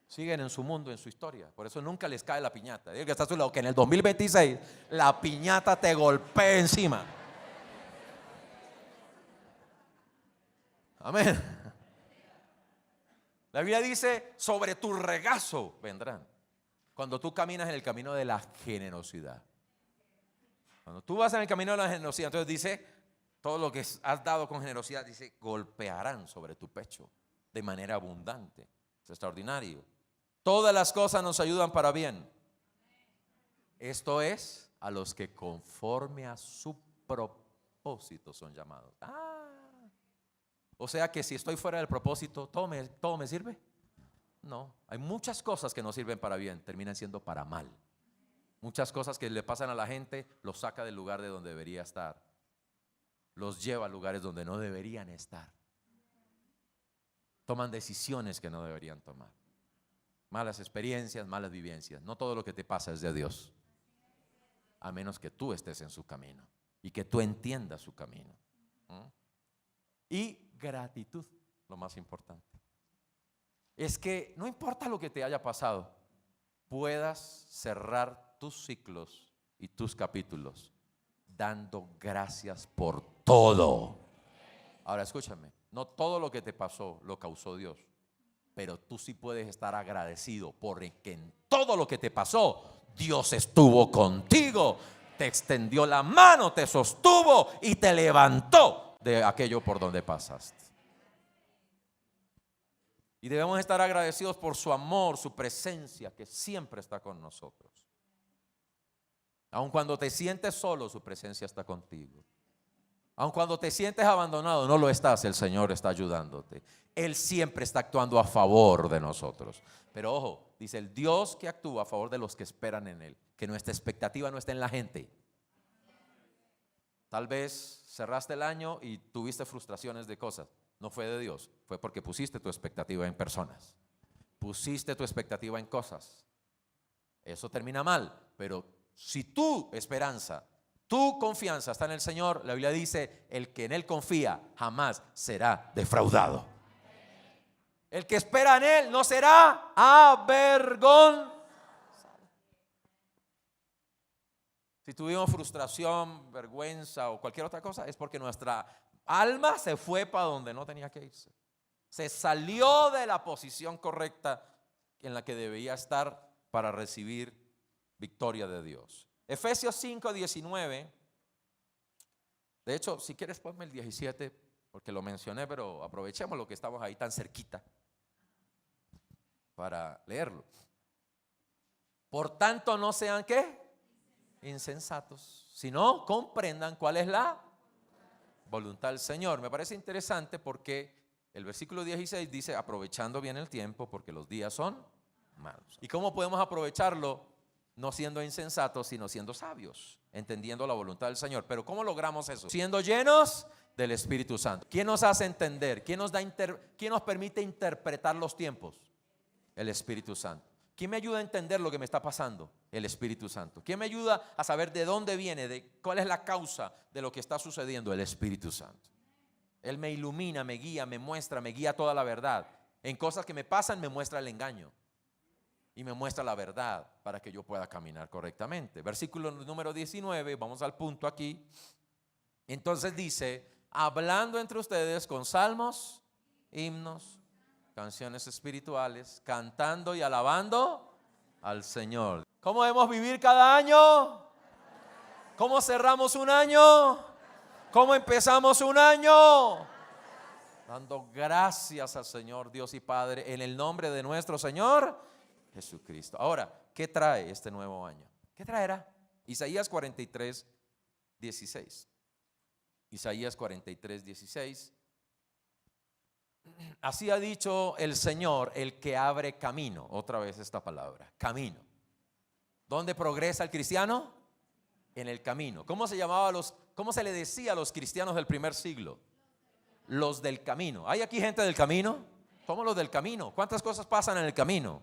[SPEAKER 1] siguen en su mundo, en su historia. Por eso nunca les cae la piñata. Diga que está a su lado, que en el 2026 la piñata te golpee encima. Amén. La Biblia dice: sobre tu regazo vendrán. Cuando tú caminas en el camino de la generosidad. Cuando tú vas en el camino de la generosidad, entonces dice: todo lo que has dado con generosidad, dice, golpearán sobre tu pecho de manera abundante. Es extraordinario. Todas las cosas nos ayudan para bien. Esto es, a los que conforme a su propósito son llamados. O sea que si estoy fuera del propósito, ¿todo me sirve? No, hay muchas cosas que no sirven para bien, terminan siendo para mal. Muchas cosas que le pasan a la gente los saca del lugar de donde debería estar. Los lleva a lugares donde no deberían estar. Toman decisiones que no deberían tomar. Malas experiencias, malas vivencias. No todo lo que te pasa es de Dios, a menos que tú estés en su camino y que tú entiendas su camino. Y gratitud, lo más importante. Es que no importa lo que te haya pasado, puedas cerrar tus ciclos y tus capítulos dando gracias por todo. Ahora escúchame, no todo lo que te pasó lo causó Dios, pero tú sí puedes estar agradecido porque en todo lo que te pasó Dios estuvo contigo, te extendió la mano, te sostuvo y te levantó de aquello por donde pasaste. Y debemos estar agradecidos por su amor, su presencia que siempre está con nosotros. Aun cuando te sientes solo, su presencia está contigo. Aun cuando te sientes abandonado, no lo estás, el Señor está ayudándote. Él siempre está actuando a favor de nosotros. Pero ojo, dice el Dios que actúa a favor de los que esperan en Él. Que nuestra expectativa no esté en la gente. Tal vez cerraste el año y tuviste frustraciones de cosas. No fue de Dios, fue porque pusiste tu expectativa en personas. Pusiste tu expectativa en cosas. Eso termina mal, pero si tu esperanza, tu confianza está en el Señor, la Biblia dice: el que en Él confía jamás será defraudado. El que espera en Él no será avergonzado. Si tuvimos frustración, vergüenza o cualquier otra cosa, es porque nuestra alma se fue para donde no tenía que irse. Se salió de la posición correcta en la que debía estar para recibir victoria de Dios. Efesios 5:19. De hecho, si quieres ponme el 17, porque lo mencioné, pero aprovechemos lo que estamos ahí tan cerquita para leerlo. Por tanto, no sean ¿qué? Insensatos, sino comprendan cuál es la voluntad del Señor. Me parece interesante porque el versículo 16 dice: aprovechando bien el tiempo porque los días son malos. ¿Y cómo podemos aprovecharlo? No siendo insensatos, sino siendo sabios, entendiendo la voluntad del Señor. Pero ¿cómo logramos eso? Siendo llenos del Espíritu Santo. ¿Quién nos hace entender? ¿Quién nos permite interpretar los tiempos? El Espíritu Santo. ¿Quién me ayuda a entender lo que me está pasando? El Espíritu Santo. ¿Quién me ayuda a saber de dónde viene, de cuál es la causa de lo que está sucediendo? El Espíritu Santo. Él me ilumina, me guía, me muestra, me guía toda la verdad. En cosas que me pasan me muestra el engaño. y me muestra la verdad para que yo pueda caminar correctamente. Versículo número 19, vamos al punto aquí. Entonces dice, hablando entre ustedes con salmos, himnos, canciones espirituales, cantando y alabando al Señor. ¿Cómo debemos vivir cada año? ¿Cómo cerramos un año? ¿Cómo empezamos un año? Dando gracias al Señor Dios y Padre en el nombre de nuestro Señor Jesucristo. Ahora, ¿qué trae este nuevo año? ¿Qué traerá? Isaías 43, 16. Isaías 43, 16. Así ha dicho el Señor, el que abre camino. Otra vez esta palabra, camino. ¿Dónde progresa el cristiano? En el camino. ¿Cómo se le decía a los cristianos del primer siglo? Los del camino. ¿Hay aquí gente del camino? Somos los del camino. ¿Cuántas cosas pasan en el camino?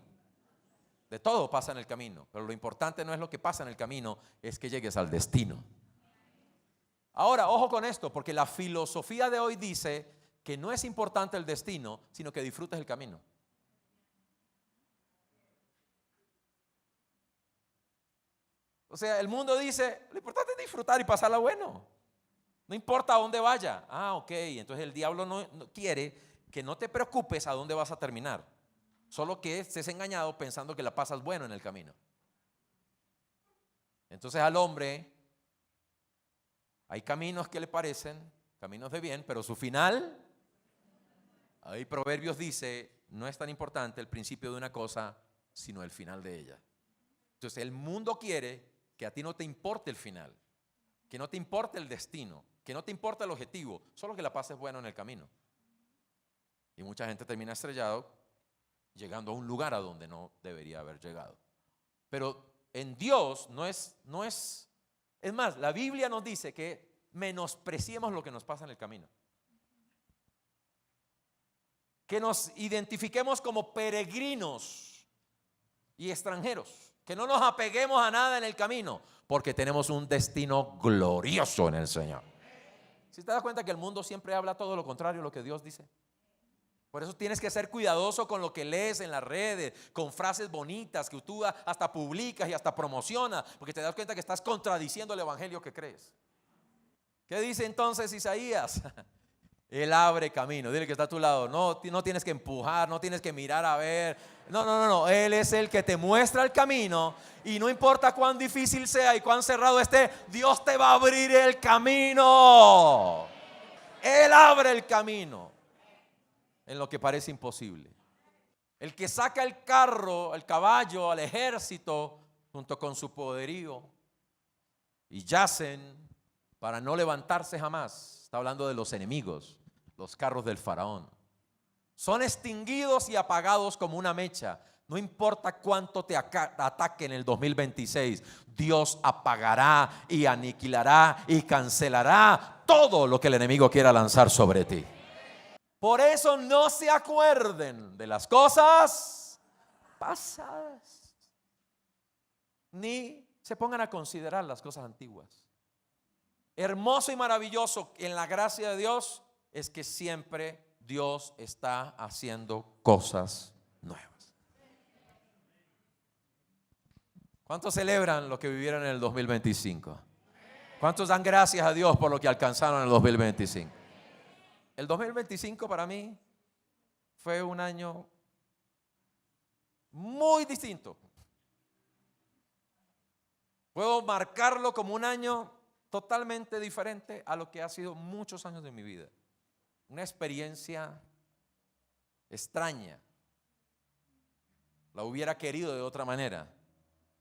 [SPEAKER 1] De todo pasa en el camino, pero lo importante no es lo que pasa en el camino, es que llegues al destino. Ahora, ojo con esto, porque la filosofía de hoy dice que no es importante el destino, sino que disfrutes el camino. O sea, el mundo dice, lo importante es disfrutar y pasarla bueno. No importa a dónde vaya. Ah, ok, entonces el diablo no quiere que no te preocupes a dónde vas a terminar. Solo que estés engañado pensando que la pasas bueno en el camino. Entonces al hombre hay caminos que le parecen caminos de bien, pero su final, ahí Proverbios dice, no es tan importante el principio de una cosa, sino el final de ella. Entonces el mundo quiere que a ti no te importe el final, que no te importe el destino, que no te importe el objetivo, solo que la pases bueno en el camino. Y mucha gente termina estrellado, llegando a un lugar a donde no debería haber llegado. Pero en Dios no es más, la Biblia nos dice que menospreciemos lo que nos pasa en el camino. Que nos identifiquemos como peregrinos y extranjeros. Que no nos apeguemos a nada en el camino, porque tenemos un destino glorioso en el Señor. ¿Sí te das cuenta que el mundo siempre habla todo lo contrario a lo que Dios dice? Por eso tienes que ser cuidadoso con lo que lees en las redes, con frases bonitas que tú hasta publicas y hasta promocionas, porque te das cuenta que estás contradiciendo el evangelio que crees. ¿Qué dice entonces Isaías? Él abre camino. Dile que está a tu lado. No tienes que empujar, no tienes que mirar a ver. No. Él es el que te muestra el camino. Y no importa cuán difícil sea y cuán cerrado esté, Dios te va a abrir el camino. Él abre el camino en lo que parece imposible. El que saca el carro, el caballo, al ejército, junto con su poderío, y yacen para no levantarse jamás. Está hablando de los enemigos, los carros del faraón. Son extinguidos y apagados como una mecha. No importa cuánto te ataque en el 2026, Dios apagará y aniquilará y cancelará todo lo que el enemigo quiera lanzar sobre ti. Por eso no se acuerden de las cosas pasadas, ni se pongan a considerar las cosas antiguas. Hermoso y maravilloso en la gracia de Dios es que siempre Dios está haciendo cosas nuevas. ¿Cuántos celebran lo que vivieron en el 2025? ¿Cuántos dan gracias a Dios por lo que alcanzaron en el 2025? El 2025 para mí fue un año muy distinto. Puedo marcarlo como un año totalmente diferente a lo que ha sido muchos años de mi vida. Una experiencia extraña. La hubiera querido de otra manera,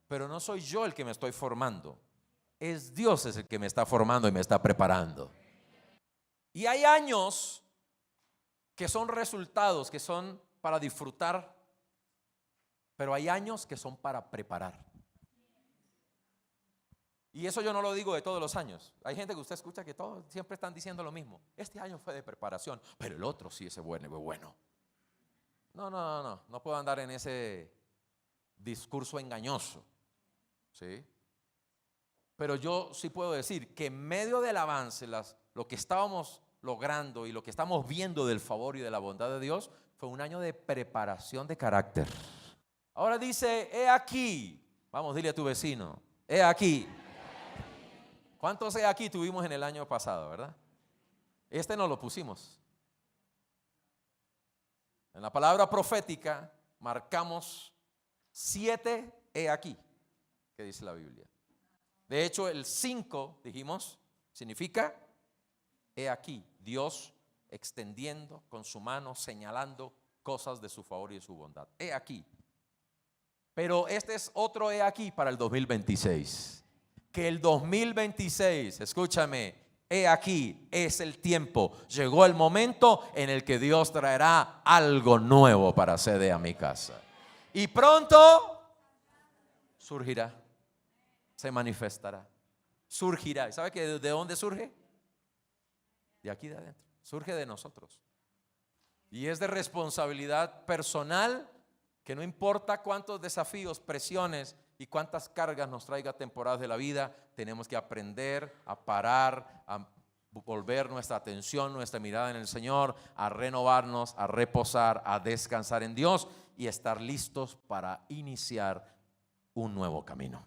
[SPEAKER 1] pero no soy yo el que me estoy formando. Es Dios es el que me está formando y me está preparando. Y hay años que son resultados, que son para disfrutar, pero hay años que son para preparar. Y eso yo no lo digo de todos los años. Hay gente que usted escucha que todos siempre están diciendo lo mismo. Este año fue de preparación, pero el otro sí, ese bueno. No puedo andar en ese discurso engañoso, ¿sí? Pero yo sí puedo decir que en medio del avance, lo que estábamos logrando y lo que estamos viendo del favor y de la bondad de Dios, fue un año de preparación de carácter. Ahora dice, he aquí. Vamos, dile a tu vecino, he aquí. ¿Cuántos he aquí tuvimos en el año pasado, verdad? Este no lo pusimos. En la palabra profética marcamos 7 he aquí, que dice la Biblia. De hecho, el 5, dijimos, significa he aquí, Dios extendiendo con su mano, señalando cosas de su favor y de su bondad. He aquí. Pero este es otro he aquí para el 2026. Que el 2026, escúchame, he aquí, es el tiempo. Llegó el momento en el que Dios traerá algo nuevo para hacer a mi casa. Y pronto surgirá, se manifestará, surgirá. ¿Sabe que de dónde surge? De aquí de adentro, surge de nosotros. Y es de responsabilidad personal, que no importa cuántos desafíos, presiones y cuántas cargas nos traiga temporadas de la vida, tenemos que aprender a parar, a volver nuestra atención, nuestra mirada en el Señor, a renovarnos, a reposar, a descansar en Dios y estar listos para iniciar un nuevo camino.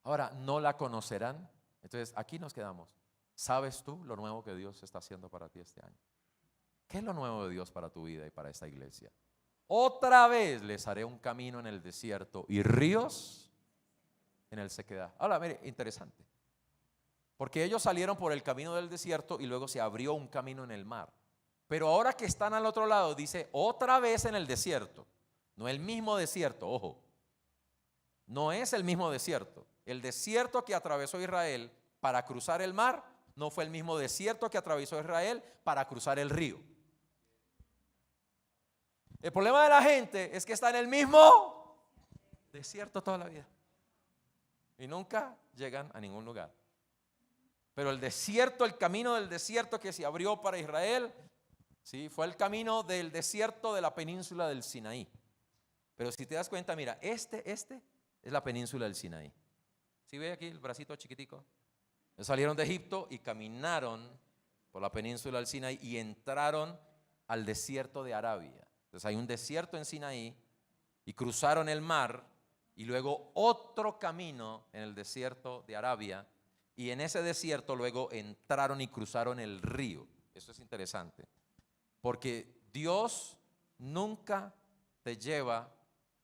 [SPEAKER 1] Ahora, no la conocerán. Entonces, aquí nos quedamos. ¿Sabes tú lo nuevo que Dios está haciendo para ti este año? ¿Qué es lo nuevo de Dios para tu vida y para esta iglesia? Otra vez les haré un camino en el desierto y ríos en el sequedad. Ahora, mire, interesante. Porque ellos salieron por el camino del desierto y luego se abrió un camino en el mar. Pero ahora que están al otro lado, dice otra vez en el desierto. No el mismo desierto, ojo. No es el mismo desierto. El desierto que atravesó Israel para cruzar el mar no fue el mismo desierto que atravesó Israel para cruzar el río. El problema de la gente es que está en el mismo desierto toda la vida y nunca llegan a ningún lugar. Pero el desierto, el camino del desierto que se abrió para Israel, sí, fue el camino del desierto de la península del Sinaí. Pero si te das cuenta, mira, este es la península del Sinaí. ¿Sí ve aquí el bracito chiquitico? Salieron de Egipto y caminaron por la península del Sinaí y entraron al desierto de Arabia. Entonces hay un desierto en Sinaí y cruzaron el mar y luego otro camino en el desierto de Arabia y en ese desierto luego entraron y cruzaron el río. Eso es interesante porque Dios nunca te lleva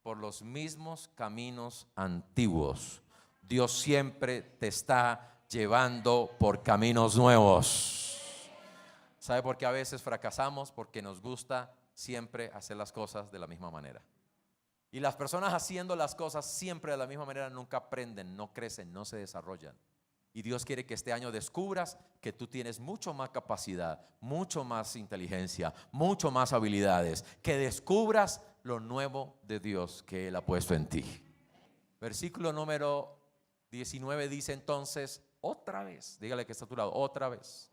[SPEAKER 1] por los mismos caminos antiguos. Dios siempre te está llevando por caminos nuevos. ¿Sabe por qué a veces fracasamos? Porque nos gusta siempre hacer las cosas de la misma manera. Y las personas haciendo las cosas siempre de la misma manera nunca aprenden, no crecen, no se desarrollan. Y Dios quiere que este año descubras que tú tienes mucho más capacidad, mucho más inteligencia, mucho más habilidades, que descubras lo nuevo de Dios que Él ha puesto en ti. Versículo número 19 dice entonces, otra vez, dígale que está a tu lado, otra vez,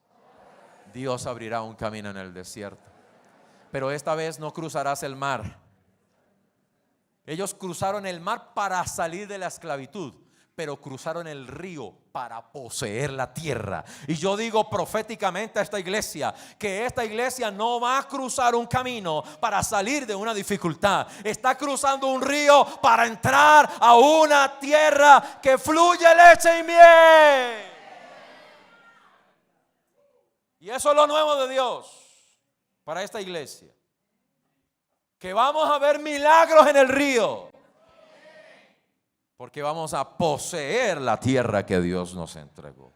[SPEAKER 1] Dios abrirá un camino en el desierto. Pero esta vez no cruzarás el mar. Ellos cruzaron el mar para salir de la esclavitud, pero cruzaron el río para poseer la tierra. Y yo digo proféticamente a esta iglesia que esta iglesia no va a cruzar un camino para salir de una dificultad. Está cruzando un río para entrar a una tierra que fluye leche y miel. Y eso es lo nuevo de Dios para esta iglesia. Que vamos a ver milagros en el río. Porque vamos a poseer la tierra que Dios nos entregó.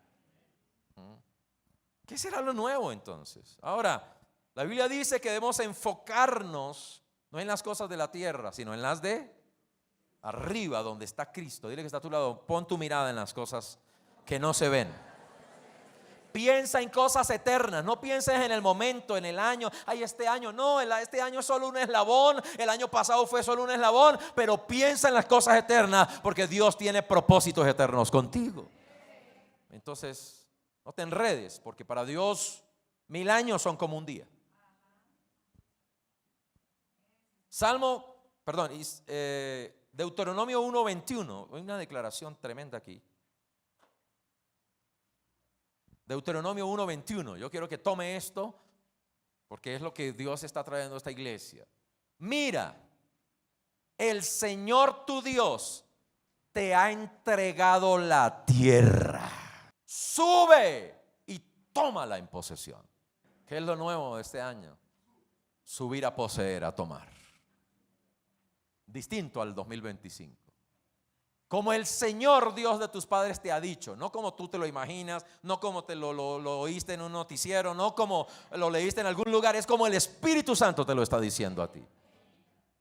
[SPEAKER 1] ¿Qué será lo nuevo entonces? Ahora, la Biblia dice que debemos enfocarnos no en las cosas de la tierra, sino en las de arriba, donde está Cristo. Dile que está a tu lado, pon tu mirada en las cosas que no se ven. Piensa en cosas eternas, no pienses en el momento, en el año. Ay, este año no, este año es solo un eslabón, el año pasado fue solo un eslabón, pero piensa en las cosas eternas porque Dios tiene propósitos eternos contigo. Entonces, no te enredes porque para Dios 1000 años son como un día. Deuteronomio 1:21, hay una declaración tremenda aquí. Deuteronomio 1:21, yo quiero que tome esto porque es lo que Dios está trayendo a esta iglesia. Mira, el Señor tu Dios te ha entregado la tierra. Sube y tómala en posesión. ¿Qué es lo nuevo de este año? Subir a poseer, a tomar. Distinto al 2025. Como el Señor Dios de tus padres te ha dicho, no como tú te lo imaginas, no como te lo oíste en un noticiero, no como lo leíste en algún lugar, es como el Espíritu Santo te lo está diciendo a ti.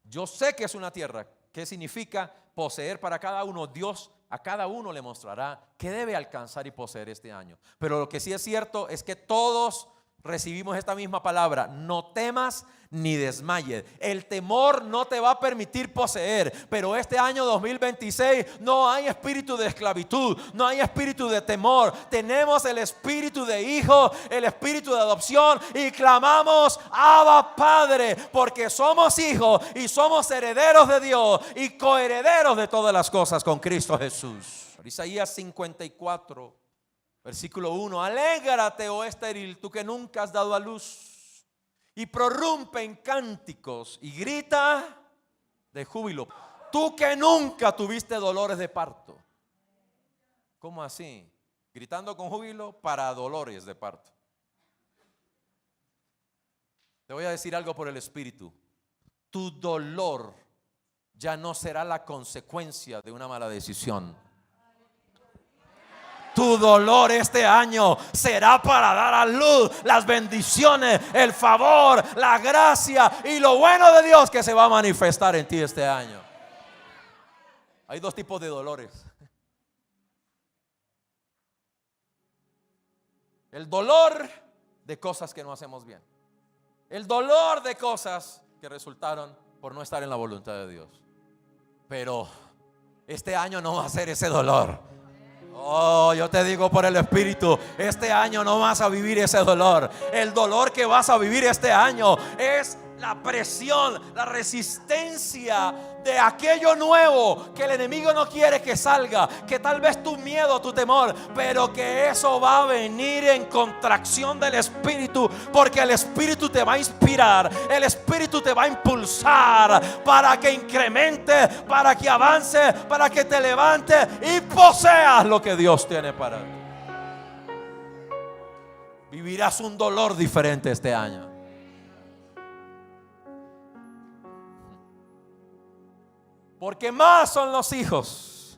[SPEAKER 1] Yo sé que es una tierra. ¿Qué significa poseer para cada uno? Dios a cada uno le mostrará qué debe alcanzar y poseer este año. Pero lo que sí es cierto es que todos recibimos esta misma palabra: no temas ni desmayes. El temor no te va a permitir poseer, pero este año 2026 no hay espíritu de esclavitud, no hay espíritu de temor. Tenemos el espíritu de hijo, el espíritu de adopción, y clamamos: Abba Padre, porque somos hijos y somos herederos de Dios y coherederos de todas las cosas con Cristo Jesús. Isaías 54 versículo 1: alégrate, oh estéril, tú que nunca has dado a luz, y prorrumpe en cánticos y grita de júbilo, tú que nunca tuviste dolores de parto. ¿Cómo así? Gritando con júbilo para dolores de parto. Te voy a decir algo por el Espíritu: tu dolor ya no será la consecuencia de una mala decisión. Tu dolor este año será para dar a luz las bendiciones, el favor, la gracia y lo bueno de Dios que se va a manifestar en ti este año. Hay dos tipos de dolores: el dolor de cosas que no hacemos bien, el dolor de cosas que resultaron por no estar en la voluntad de Dios. Pero este año no va a ser ese dolor. Oh, yo te digo por el Espíritu, este año no vas a vivir ese dolor. El dolor que vas a vivir este año es la presión, la resistencia de aquello nuevo que el enemigo no quiere que salga, que tal vez tu miedo, tu temor, pero que eso va a venir en contracción del Espíritu, porque el Espíritu te va a inspirar, el Espíritu te va a impulsar para que incremente, para que avance, para que te levante y poseas lo que Dios tiene para ti. Vivirás un dolor diferente este año. Porque más son los hijos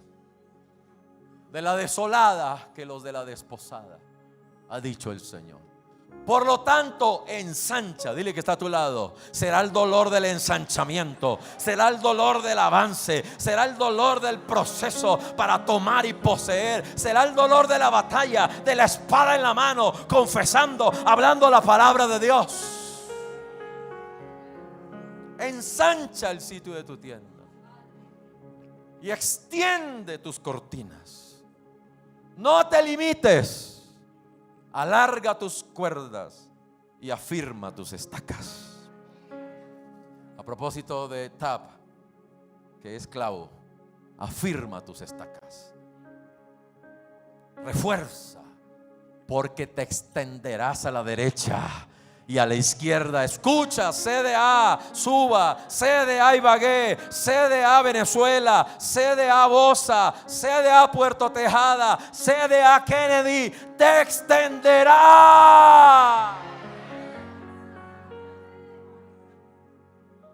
[SPEAKER 1] de la desolada que los de la desposada, ha dicho el Señor. Por lo tanto, ensancha. Dile que está a tu lado. Será el dolor del ensanchamiento, será el dolor del avance, será el dolor del proceso para tomar y poseer, será el dolor de la batalla, de la espada en la mano, confesando, hablando la palabra de Dios. Ensancha el sitio de tu tienda y extiende tus cortinas. No te limites. Alarga tus cuerdas y afirma tus estacas. A propósito de tab, que es clavo, afirma tus estacas. Refuerza, porque te extenderás a la derecha y a la izquierda. Escucha, CDA Suba, CDA Ibagué, CDA Venezuela, CDA Bosa, CDA Puerto Tejada, CDA Kennedy, te extenderá.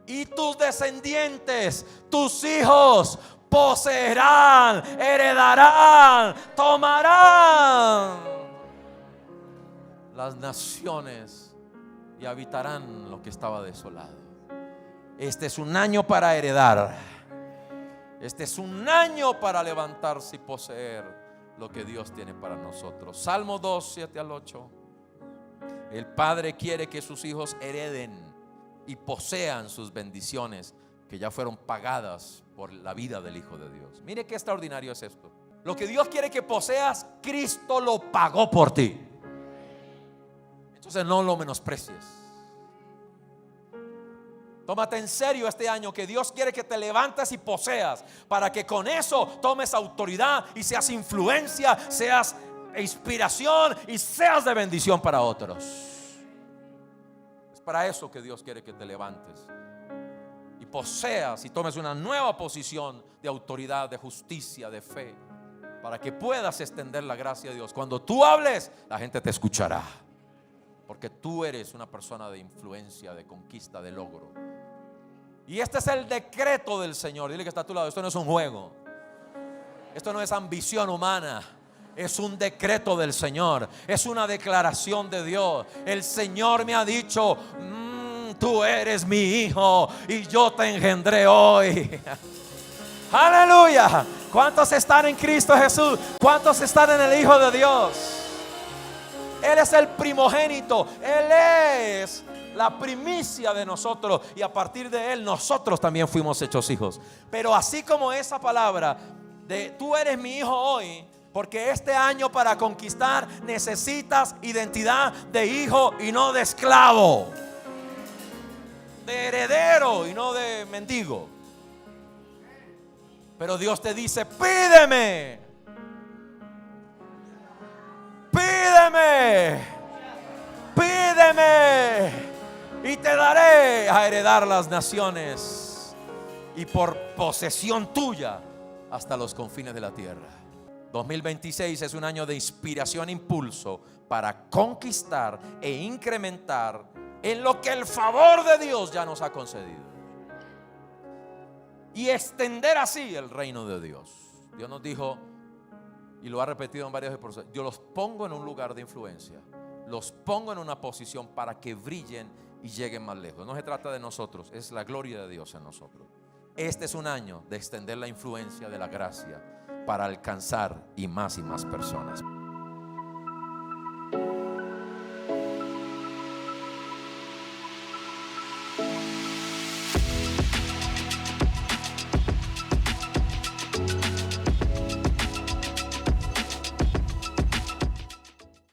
[SPEAKER 1] Y tus descendientes, tus hijos, poseerán, heredarán, tomarán las naciones y habitarán lo que estaba desolado. Este es un año para heredar. Este es un año para levantarse y poseer lo que Dios tiene para nosotros. Salmo 2, 7 al 8. El Padre quiere que sus hijos hereden y posean sus bendiciones que ya fueron pagadas por la vida del Hijo de Dios. Mire qué extraordinario es esto. Lo que Dios quiere que poseas, Cristo lo pagó por ti. Entonces no lo menosprecies. Tómate en serio este año, que Dios quiere que te levantes y poseas, para que con eso tomes autoridad y seas influencia, seas inspiración y seas de bendición para otros. Es para eso que Dios quiere que te levantes poseas y tomes una nueva posición de autoridad, de justicia, de fe, para que puedas extender la gracia de Dios. Cuando tú hables, la gente te escuchará, porque tú eres una persona de influencia, de conquista, de logro. Y este es el decreto del Señor. Dile que está a tu lado: esto no es un juego, esto no es ambición humana, es un decreto del Señor, es una declaración de Dios. El Señor me ha dicho: tú eres mi hijo y yo te engendré hoy. Aleluya. ¿Cuántos están en Cristo Jesús? ¿Cuántos están en el Hijo de Dios? Él es el primogénito, Él es la primicia de nosotros, y a partir de Él nosotros también fuimos hechos hijos. Pero así como esa palabra de tú eres mi hijo hoy, porque este año para conquistar necesitas identidad de hijo y no de esclavo, de heredero y no de mendigo. Pero Dios te dice: pídeme, pídeme, pídeme, y te daré a heredar las naciones y por posesión tuya hasta los confines de la tierra. 2026 es un año de inspiración e impulso para conquistar e incrementar en lo que el favor de Dios ya nos ha concedido, y extender así el reino de Dios. Dios nos dijo, y lo ha repetido en varias veces: yo los pongo en un lugar de influencia, los pongo en una posición para que brillen y lleguen más lejos. No se trata de nosotros, es la gloria de Dios en nosotros. Este es un año de extender la influencia de la gracia para alcanzar y más personas.